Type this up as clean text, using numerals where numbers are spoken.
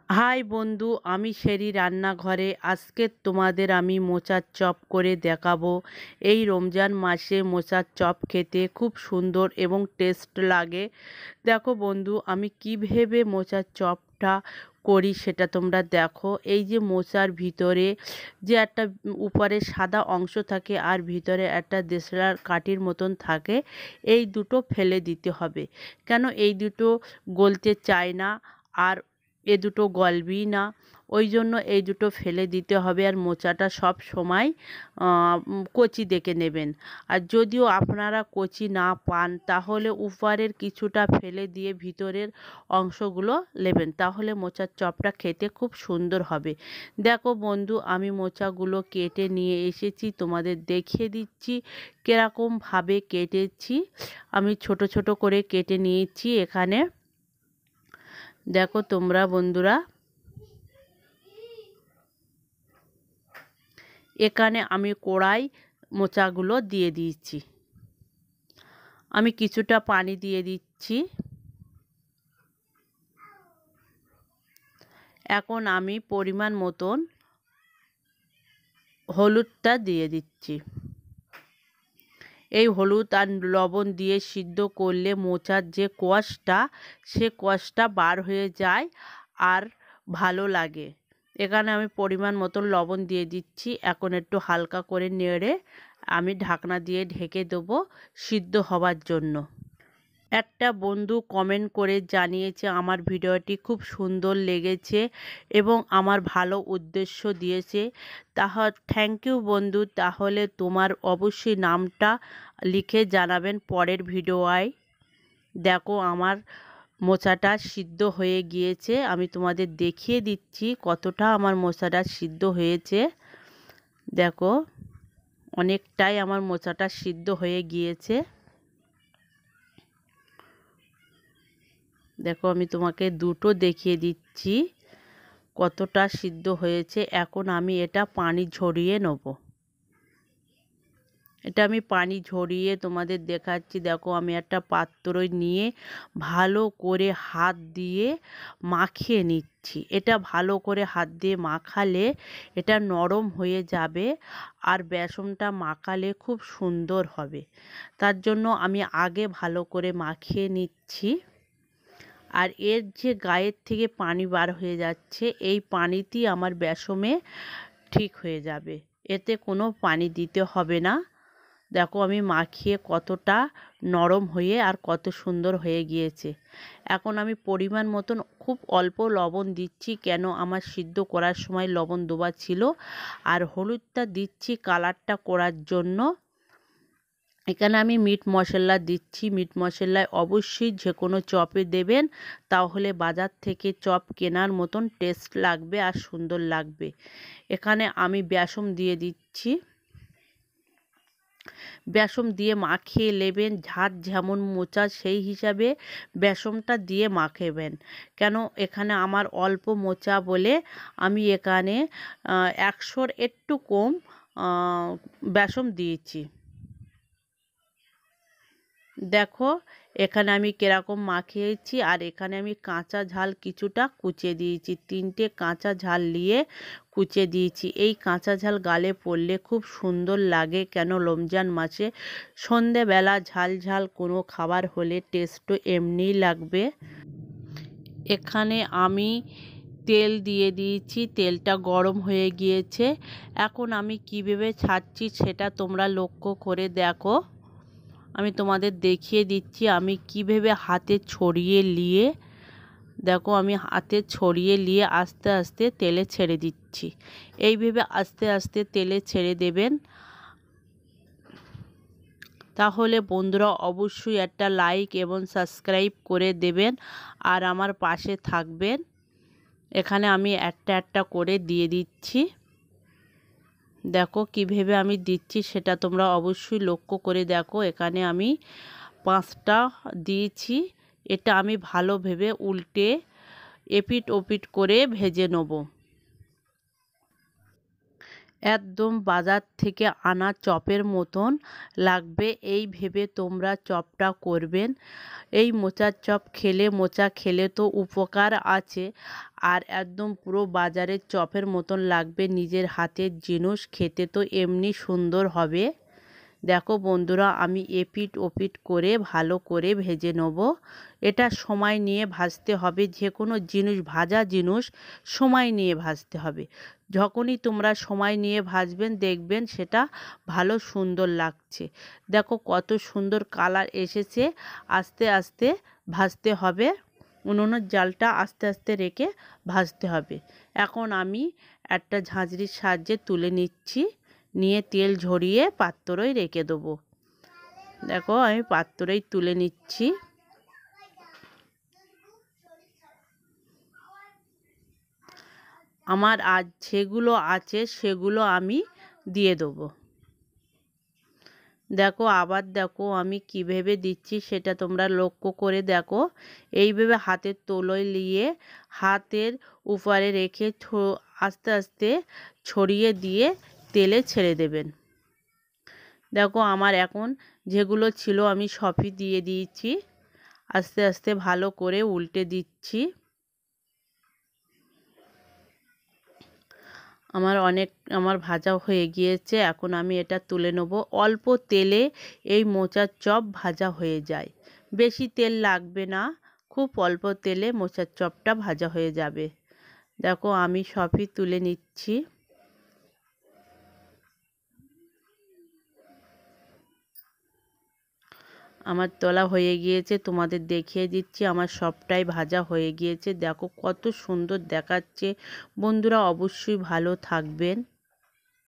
High বন্ধু, আমি শেরি রান্নাঘরে। আজকে তোমাদের আমি মোচার চপ করে দেখাবো। এই রমজান মাসে মোচার চপ খেতে খুব সুন্দর এবং টেস্ট লাগে। দেখো বন্ধু, আমি কি ভেবে মোচার চপটা করি সেটা তোমরা দেখো। এই যে মোচার ভিতরে যে একটা উপরে সাদা অংশ থাকে আর ভিতরে একটা দেশলার কাঠির মতন থাকে, এই দুটো ফেলে দিতে হবে। কেন এই দুটো গলতে চায় না, আর এ দুটো গলবেই না, ওই জন্য এই দুটো ফেলে দিতে হবে। আর মোচাটা সব সময় কচি দেখে নেবেন। আর যদিও আপনারা কচি না পান তাহলে উপরের কিছুটা ফেলে দিয়ে ভিতরের অংশগুলো নেবেন, তাহলে মোচার চপটা খেতে খুব সুন্দর হবে। দেখো বন্ধু, আমি মোচাগুলো কেটে নিয়ে এসেছি, তোমাদের দেখিয়ে দিচ্ছি কীরকমভাবে কেটেছি। আমি ছোট ছোট করে কেটে নিয়েছি। এখানে দেখো তোমরা বন্ধুরা, এখানে আমি কড়াই মোচাগুলো দিয়ে দিয়েছি। আমি কিছুটা পানি দিয়ে দিচ্ছি। এখন আমি পরিমাণ মতন হলুদটা দিয়ে দিচ্ছি। এই হলুদ আর লবণ দিয়ে সিদ্ধ করলে মোচার যে কষটা, সে কষটা বার হয়ে যায় আর ভালো লাগে। এখানে আমি পরিমাণ মতন লবণ দিয়ে দিচ্ছি। এখন একটু হালকা করে নেড়ে আমি ঢাকনা দিয়ে ঢেকে দেবো সিদ্ধ হওয়ার জন্য। একটা বন্ধু কমেন্ট করে জানিয়েছে আমার ভিডিওটি খুব সুন্দর লেগেছে এবং আমার ভালো উদ্দেশ্য দিয়েছে। থ্যাংক ইউ বন্ধু। তাহলে তোমার অবশ্যই নামটা লিখে জানাবেন পরের ভিডিওয়। দেখো আমার মোচাটা সিদ্ধ হয়ে গিয়েছে। আমি তোমাদের দেখিয়ে দিচ্ছি কতটা আমার মোচাটা সিদ্ধ হয়েছে। দেখো, অনেকটাই আমার মোচাটা সিদ্ধ হয়ে গিয়েছে। দেখো, আমি তোমাকে দুটো দেখিয়ে দিচ্ছি কতটা সিদ্ধ হয়েছে। এখন আমি এটা পানি ঝরিয়ে নেব। এটা আমি পানি ঝরিয়ে তোমাদের দেখাচ্ছি। দেখো, আমি একটা পাত্রই নিয়ে ভালো করে হাত দিয়ে মাখিয়ে নিচ্ছি। এটা ভালো করে হাত দিয়ে মাখালে এটা নরম হয়ে যাবে আর বেসনটা মাখালে খুব সুন্দর হবে। তার জন্য আমি আগে ভালো করে মাখিয়ে নিচ্ছি। আর এর যে গায়ের থেকে পানি বার হয়ে যাচ্ছে, এই পানিতেই আমার বেসমে ঠিক হয়ে যাবে। এতে কোনো পানি দিতে হবে না। দেখো আমি মাখিয়ে কতটা নরম হয়ে আর কত সুন্দর হয়ে গিয়েছে। এখন আমি পরিমাণ মতন খুব অল্প লবণ দিচ্ছি, কেন আমার সিদ্ধ করার সময় লবণ দেওয়া ছিল। আর হলুদটা দিচ্ছি কালারটা করার জন্য। এখানে আমি মিট মশলা দিচ্ছি। মিট মশলায় অবশ্যই যে কোনো চপে দেবেন, তাহলে বাজার থেকে চপ কেনার মতন টেস্ট লাগবে আর সুন্দর লাগবে। এখানে আমি বেসন দিয়ে দিচ্ছি। বেসন দিয়ে মাখিয়ে নেবেন। ঝাঁঝ যেমন মোচা সেই হিসাবে বেসনটা দিয়ে মাখাবেন। কেন এখানে আমার অল্প মোচা বলে আমি এখানে 100-র একটু কম বেসন দিয়েছি। দেখো এখানে আমি কিরকম মাখিয়েছি। আর এখানে আমি কাঁচা ঝাল কিছুটা কুচিয়ে দিয়েছি। 3টে কাঁচা ঝাল নিয়ে কুচিয়ে দিয়েছি। এই কাঁচা ঝাল গালে পড়লে খুব সুন্দর লাগে। কেন রমজান মাসে সন্ধেবেলা ঝাল ঝাল কোনো খাবার হলে টেস্টও এমনিই লাগবে। এখানে আমি তেল দিয়ে দিয়েছি। তেলটা গরম হয়ে গিয়েছে। এখন আমি কীভাবে ছাড়ছি সেটা তোমরা লক্ষ্য করে দেখো। আমি তোমাদের দেখিয়ে দিচ্ছি আমি কীভাবে হাতে ছড়িয়ে নিয়ে, দেখো আমি হাতে ছড়িয়ে নিয়ে আস্তে আস্তে তেলে ছেড়ে দিচ্ছি। এইভাবে আস্তে আস্তে তেলে ছেড়ে দেবেন। তাহলে বন্ধুরা অবশ্যই একটা লাইক এবং সাবস্ক্রাইব করে দেবেন আর আমার পাশে থাকবেন। এখানে আমি একটা একটা করে দিয়ে দিচ্ছি। দেখো কীভাবে আমি দিচ্ছি সেটা তোমরা অবশ্যই লক্ষ্য করে দেখো। এখানে আমি 5টা দিয়েছি। এটা আমি ভালো ভেবে উল্টে এপিট ওপিট করে ভেজে নেব। একদম বাজার থেকে আনা চপের মতন লাগবে, এই ভেবে তোমরা চপটা করবেন। এই মোচার চপ খেলে, মোচা খেলে তো উপকার আছে, আর একদম পুরো বাজারের চপের মতন লাগবে। নিজের হাতের জিনিস খেতে তো এমনি সুন্দর হবে। দেখো বন্ধুরা, আমি এপিট ওপিট করে ভালো করে ভেজে নেব। এটা সময় নিয়ে ভাজতে হবে, যে কোনো জিনিস, ভাজা জিনিস সময় নিয়ে ভাজতে হবে। যখনই তোমরা সময় নিয়ে ভাজবেন দেখবেন সেটা ভালো সুন্দর লাগছে। দেখো কত সুন্দর কালার এসেছে। আস্তে আস্তে ভাজতে হবে, উনুনের জালটা আস্তে আস্তে রেখে ভাজতে হবে। এখন আমি একটা ঝাঁঝরির সাহায্যে তুলে নিচ্ছি, নিয়ে তেল ঝরিয়ে পাত্রই রেখে দেবো। দেখো আমি পাত্রই তুলে নিচ্ছি। আমার আজ যেগুলো আছে সেগুলো আমি দিয়ে দেবো। দেখো আবার দেখো আমি কীভাবে দিচ্ছি সেটা তোমরা লক্ষ্য করে দেখো। এইভাবে হাতের তোলোয় নিয়ে হাতের উপরে রেখে আস্তে আস্তে ছড়িয়ে দিয়ে তেলে ছেড়ে দেবেন। দেখো আমার এখন যেগুলো ছিল আমি সবই দিয়ে দিয়েছি। আস্তে আস্তে ভালো করে উল্টে দিচ্ছি। আমার ভাজা হয়ে গিয়েছে, এখন আমি এটা তুলে নেব। অল্প তেলে এই মোচার চপ ভাজা হয়ে যায়, বেশি তেল লাগবে না, খুব অল্প তেলে মোচার চপটা ভাজা হয়ে যাবে। দেখো আমি সবই তুলে নিচ্ছি। আমার তোলা হয়ে গিয়েছে, তোমাদের দেখিয়ে দিচ্ছি। আমার সবটাই ভাজা হয়ে গিয়েছে। দেখো কত সুন্দর দেখাচ্ছে। বন্ধুরা অবশ্যই ভালো থাকবেন।